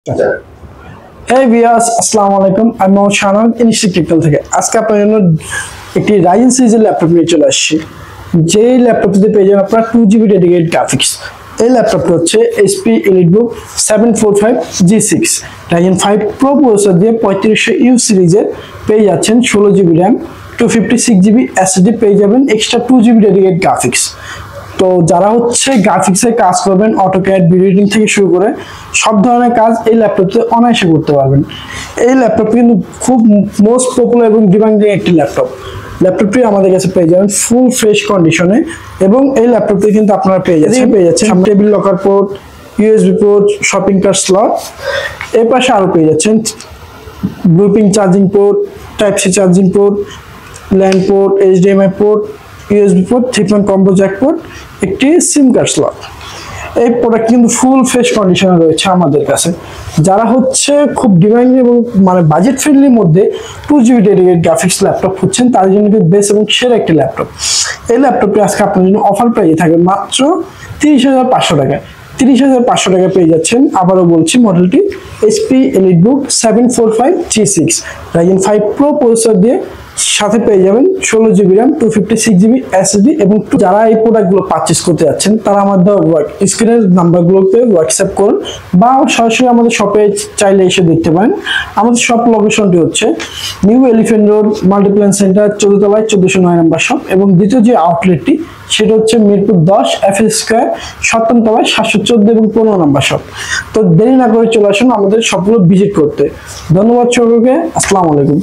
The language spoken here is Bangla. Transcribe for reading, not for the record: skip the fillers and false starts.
আচ্ছা Hey viewers, আসসালামু আলাইকুম। আমি মোহাম্মদ শাহনাজ ইনস্টিটিউট টেকনিক্যাল থেকে। আজকে আপনাদের জন্য একটি রাইজেন সিরিজের ল্যাপটপ নিয়ে চলে আসছি। যে ল্যাপটপটিতে পেয়ে যাবেন আপনারা 2GB ডেডিকেটেড গ্রাফিক্স। এই ল্যাপটপটা হচ্ছে HP EliteBook 745G6 Ryzen 5 Pro processor দিয়ে 3500U সিরিজের পেয়ে যাচ্ছেন 16GB RAM 256GB SSD পেয়ে যাবেন এক্সট্রা 2GB ডেডিকেটেড গ্রাফিক্স। তো যারা হচ্ছে গ্রাফিক্সে কাজ করবেন, অটোক্যাড, ভিডিও এডিটিং থেকে শুরু করে সব ধরনের কাজ এই ল্যাপটপে অনায়াসে করতে পারবেন। এই ল্যাপটপটি কিন্তু খুব মোস্ট পপুলার এবং ডিমান্ডিং একটি ল্যাপটপ। ল্যাপটপটি আমাদের কাছে পেয়ে যাবেন ফুল ফ্রেশ কন্ডিশনে এবং এই ল্যাপটপটি কিন্তু আপনারা পেয়ে যাচ্ছেন table locker port, USB port, shopping cart slot. এর পাশে আরও পেয়ে যাচ্ছেন ব্লুপিং charging port, type C charging port, land port, HDMI port, USB port, 3 combo jack port, একটি সিম কার্ড স্লট। এই প্রোডাক্ট কিন্তু ফুল ফ্রেশ কন্ডিশনে রয়েছে আমাদের কাছে। যারা হচ্ছে খুব ডিমান্ডিং এবং বাজেট ফ্রেন্ডলির মধ্যে 2GB ডেডিকেটেড গ্রাফিক্স ল্যাপটপ খুঁজছেন, তাদের জন্য কিন্তু বেস্ট এবং সেরা একটি ল্যাপটপ। এই ল্যাপটপটি আজকে আপনার জন্য অফার প্রাইসে থাকবে মাত্র 30,500 টাকায়। 30,500 টাকা পেয়ে যাচ্ছেন। আবারও বলছি, মডেলটি HP EliteBook 745G6 Ryzen 5 Pro processor দিয়ে, সাথে পেয়ে যাবেন 16GB RAM 256GB SSD। এবং যারা এই প্রোডাক্টগুলো পারচেস করতে যাচ্ছেন তারা আমাদের স্ক্রিনের নাম্বারগুলোতে হোয়াটসঅ্যাপ করুন বা সরাসরি আমাদের শপে চাইলে এসে দেখতে পারেন। আমাদের শপ লোকেশনটি হচ্ছে new elephant road Multiplan centre 14 তলায় 1409 নম্বর শপ, এবং দ্বিতীয় যে আউটলেটটি সেটা হচ্ছে মিরপুর 10 FS স্কয়ার 57 তলায় 714 এবং 15 নম্বর শপ। তো দেরি না করে চলে আসুন আমাদের সবগুলো ভিজিট করতে। ধন্যবাদ সকলকে। আসসালামু আলাইকুম।